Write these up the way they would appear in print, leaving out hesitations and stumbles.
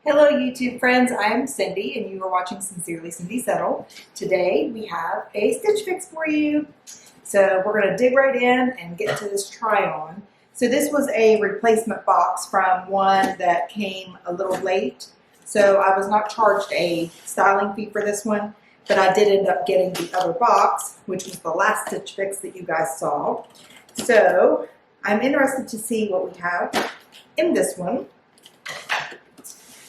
Hello YouTube friends, I am Cindy and you are watching Sincerely Cindy Settle. Today we have a stitch fix for you. So we're going to dig right in and get to this try on. So this was a replacement box from one that came a little late. So I was not charged a styling fee for this one, but I did end up getting the other box, which was the last stitch fix that you guys saw. So I'm interested to see what we have in this one.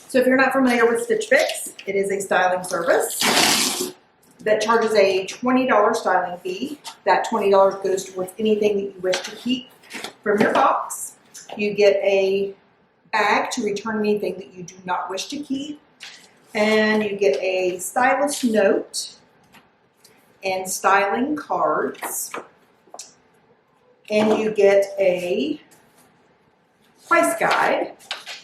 So if you're not familiar with Stitch Fix, it is a styling service that charges a $20 styling fee. That $20 goes towards anything that you wish to keep from your box. You get a bag to return anything that you do not wish to keep. And you get a stylist note and styling cards. And you get a price guide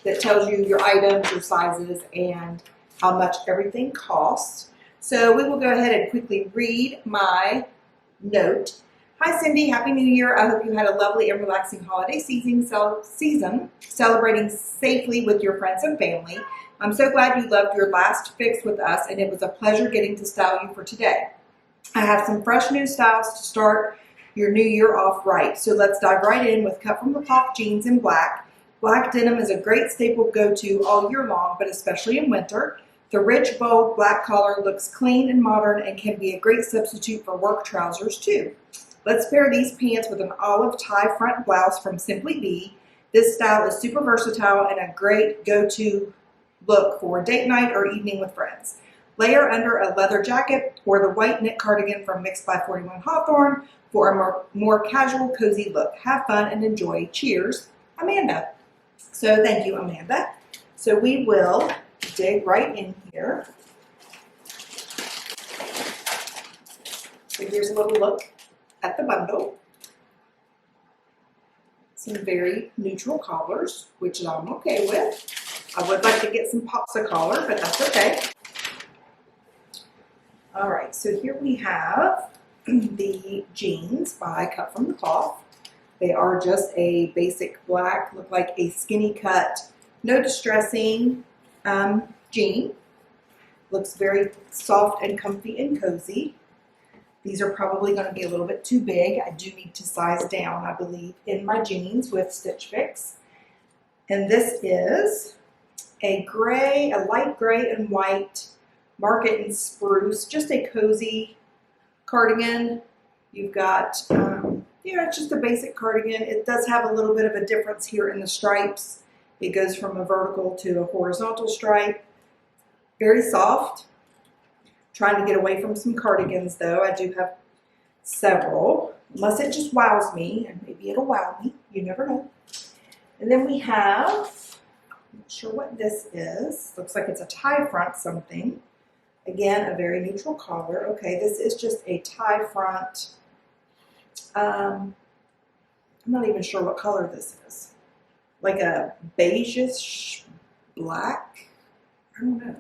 that tells you your items, your sizes, and how much everything costs. So we will go ahead and quickly read my note. Hi Cindy, Happy New Year. I hope you had a lovely and relaxing holiday season celebrating safely with your friends and family. I'm so glad you loved your last fix with us and it was a pleasure getting to style you for today. I have some fresh new styles to start your new year off right. So let's dive right in with cut from the cloth jeans in black. Black denim is a great staple go-to all year long, but especially in winter. The rich, bold black collar looks clean and modern and can be a great substitute for work trousers too. Let's pair these pants with an olive tie front blouse from Simply Be. This style is super versatile and a great go-to look for date night or evening with friends. Layer under a leather jacket or the white knit cardigan from Mixed by 41 Hawthorn for a more casual, cozy look. Have fun and enjoy. Cheers, Amanda. So thank you, Amanda. So we will dig right in here. So here's a little look at the bundle. Some very neutral colors, which I'm okay with. I would like to get some pops of color, but that's okay. All right, so here we have the jeans by Cut from the Cloth. They are just a basic black, look like a skinny cut, no distressing jean. Looks very soft and comfy and cozy. These are probably going to be a little bit too big. I do need to size down, I believe, in my jeans with Stitch Fix. And this is a gray, a light gray and white market and spruce, just a cozy cardigan. You've got it's just a basic cardigan. It does have a little bit of a difference here in the stripes. It goes from a vertical to a horizontal stripe. Very soft. Trying to get away from some cardigans though. I do have several. Unless it just wows me, and maybe it'll wow me. You never know. And then we have, I'm not sure what this is. Looks like it's a tie front something. Again, a very neutral color. Okay, this is just a tie front. I'm not even sure what color this is. Like a beigeish black. I don't know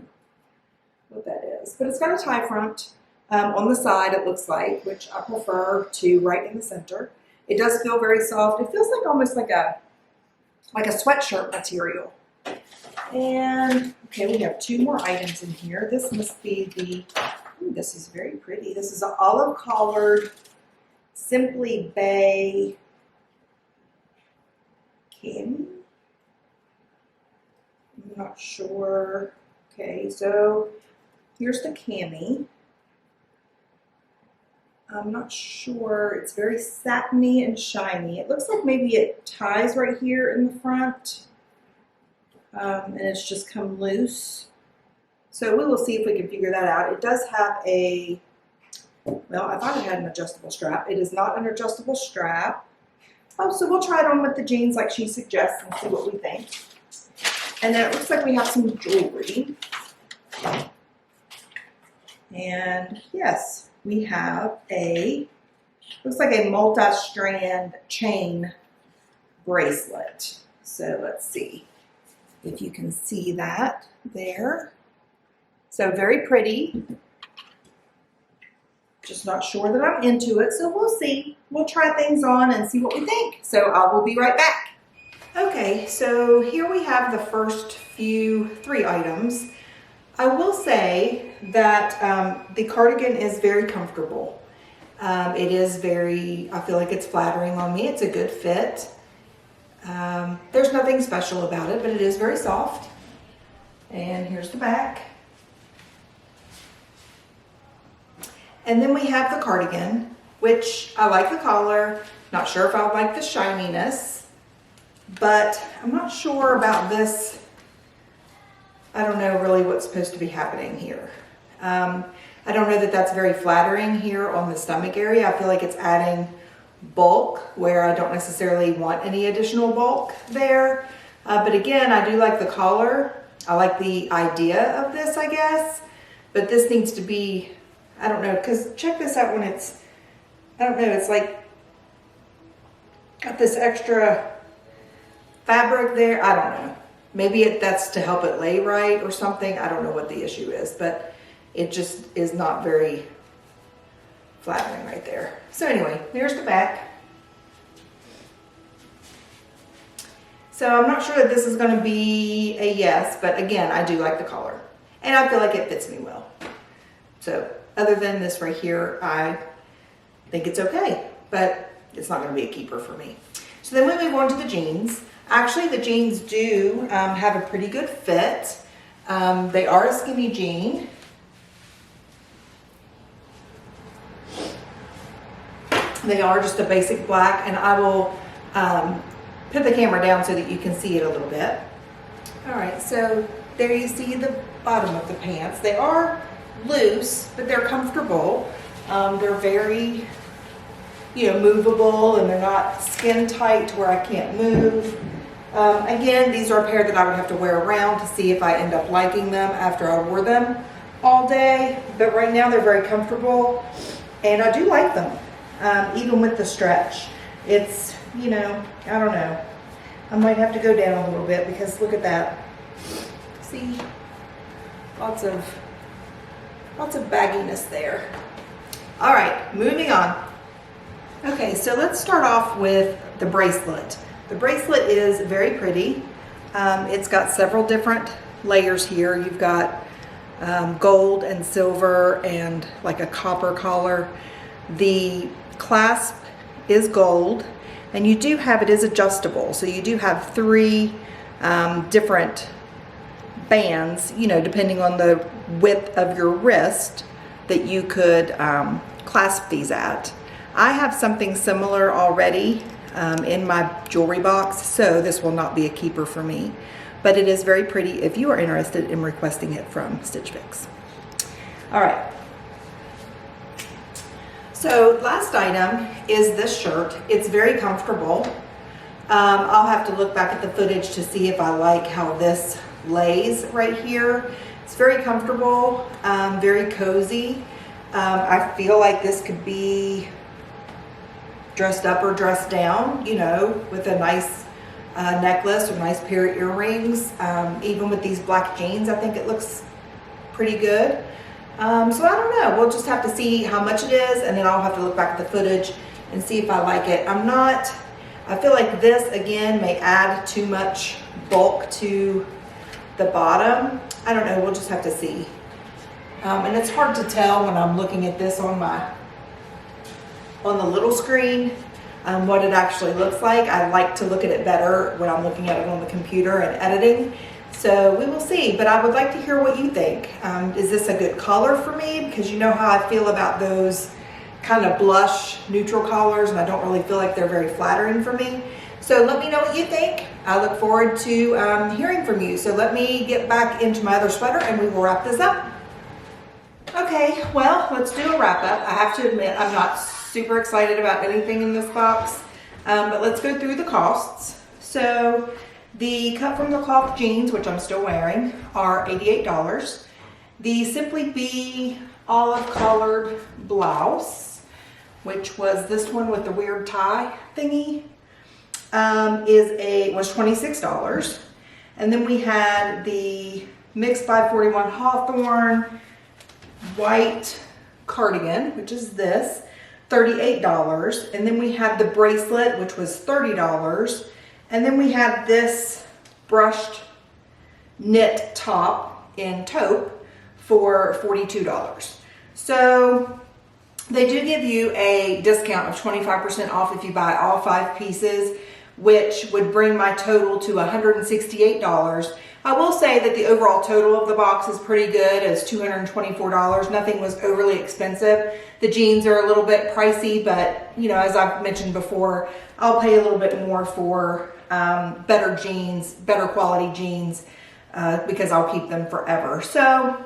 what that is. But it's got a tie front on the side, it looks like, which I prefer to right in the center. It does feel very soft. It feels like almost like a sweatshirt material. And okay, we have two more items in here. This must be the, this is very pretty. This is an olive collared Simply Bay cami. I'm not sure. Okay, so here's the cami. I'm not sure. It's very satiny and shiny. It looks like maybe it ties right here in the front. And it's just come loose. So we will see if we can figure that out. It does have a, well, I thought it had an adjustable strap. It is not an adjustable strap. Oh, so we'll try it on with the jeans like she suggests and see what we think. And then it looks like we have some jewelry. And yes, we have a, looks like a multi-strand chain bracelet. So let's see if you can see that there. So very pretty. Just not sure that I'm into it, so we'll see. We'll try things on and see what we think. So I will be right back. Okay, so here we have the first three items. I will say that the cardigan is very comfortable. It is I feel like it's flattering on me. It's a good fit. There's nothing special about it, but it is very soft. And here's the back. And then we have the cardigan, which I like the collar. Not sure if I like the shininess, but I'm not sure about this. I don't know really what's supposed to be happening here. I don't know that that's very flattering here on the stomach area. I feel like it's adding bulk where I don't necessarily want any additional bulk there. But again, I do like the collar. I like the idea of this, I guess. But this needs to be, I don't know, because check this out when it's, I don't know, it's like got this extra fabric there. I don't know. Maybe that's to help it lay right or something. I don't know what the issue is, but it just is not very flattering right there. So anyway, there's the back. So I'm not sure that this is going to be a yes, but again, I do like the collar. And I feel like it fits me well. So other than this right here, I think it's okay, but it's not going to be a keeper for me. So then we move on to the jeans. Actually, the jeans do have a pretty good fit. They are a skinny jean. They are just a basic black, and I will put the camera down so that you can see it a little bit. All right, so there you see the bottom of the pants. They are loose, but they're comfortable. They're very, movable, and they're not skin tight to where I can't move. Again, these are a pair that I would have to wear around to see if I end up liking them after I wore them all day. But right now they're very comfortable, and I do like them. Even with the stretch, it's, I don't know. I might have to go down a little bit because look at that. See, lots of bagginess there. All right, moving on. Okay, so let's start off with the bracelet. The bracelet is very pretty. It's got several different layers here. You've got gold and silver and like a copper collar. The clasp is gold, and you do have, it is adjustable, so you do have three different bands, depending on the width of your wrist that you could clasp these at. I have something similar already in my jewelry box, so this will not be a keeper for me, but it is very pretty if you are interested in requesting it from Stitch Fix. All right. So last item is this shirt. It's very comfortable. I'll have to look back at the footage to see if I like how this lays right here. It's very comfortable, very cozy. I feel like this could be dressed up or dressed down, with a nice necklace or nice pair of earrings. Even with these black jeans, I think it looks pretty good. So I don't know, we'll just have to see how much it is, and then I'll have to look back at the footage and see if I like it. I feel like this again may add too much bulk to the bottom. I don't know, we'll just have to see. And it's hard to tell when I'm looking at this on the little screen what it actually looks like. I like to look at it better when I'm looking at it on the computer and editing. So we will see, but I would like to hear what you think. Is this a good color for me? Because you know how I feel about those kind of blush neutral colors, and I don't really feel like they're very flattering for me. So let me know what you think. I look forward to hearing from you. So let me get back into my other sweater and we will wrap this up. Okay, well, let's do a wrap up. I have to admit, I'm not super excited about anything in this box, but let's go through the costs. So the cut from the cloth jeans, which I'm still wearing, are $88. The Simply Be olive colored blouse, which was this one with the weird tie thingy, was $26. And then we had the Mix 541 Hawthorn white cardigan, which is this, $38. And then we had the bracelet, which was $30. And then we have this brushed knit top in taupe for $42. So they do give you a discount of 25% off if you buy all 5 pieces, which would bring my total to $168. I will say that the overall total of the box is pretty good. It's $224. Nothing was overly expensive. The jeans are a little bit pricey, but you know, as I've mentioned before, I'll pay a little bit more for better jeans, better quality jeans, because I'll keep them forever. So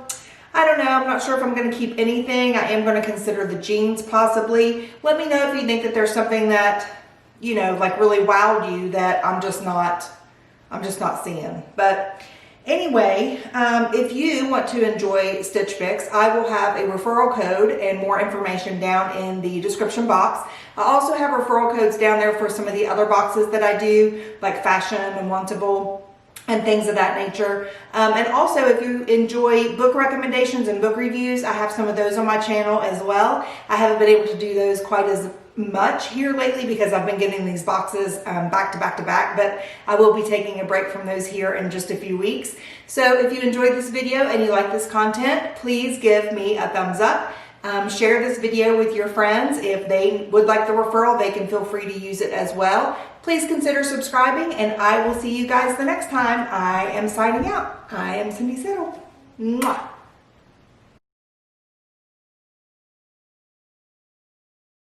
I don't know. I'm not sure if I'm going to keep anything. I am going to consider the jeans possibly. Let me know if you think that there's something that, you know, like really wowed you that I'm just not seeing. But anyway, if you want to enjoy Stitch Fix, I will have a referral code and more information down in the description box. I also have referral codes down there for some of the other boxes that I do, like Fashom and Wantable and things of that nature. And also, if you enjoy book recommendations and book reviews, I have some of those on my channel as well. I haven't been able to do those quite as much here lately because I've been getting these boxes back to back to back, but I will be taking a break from those here in just a few weeks. So if you enjoyed this video and you like this content, please give me a thumbs up. Share this video with your friends. If they would like the referral, they can feel free to use it as well. Please consider subscribing, and I will see you guys the next time. I am signing out. I am Cindy Settle. Mwah.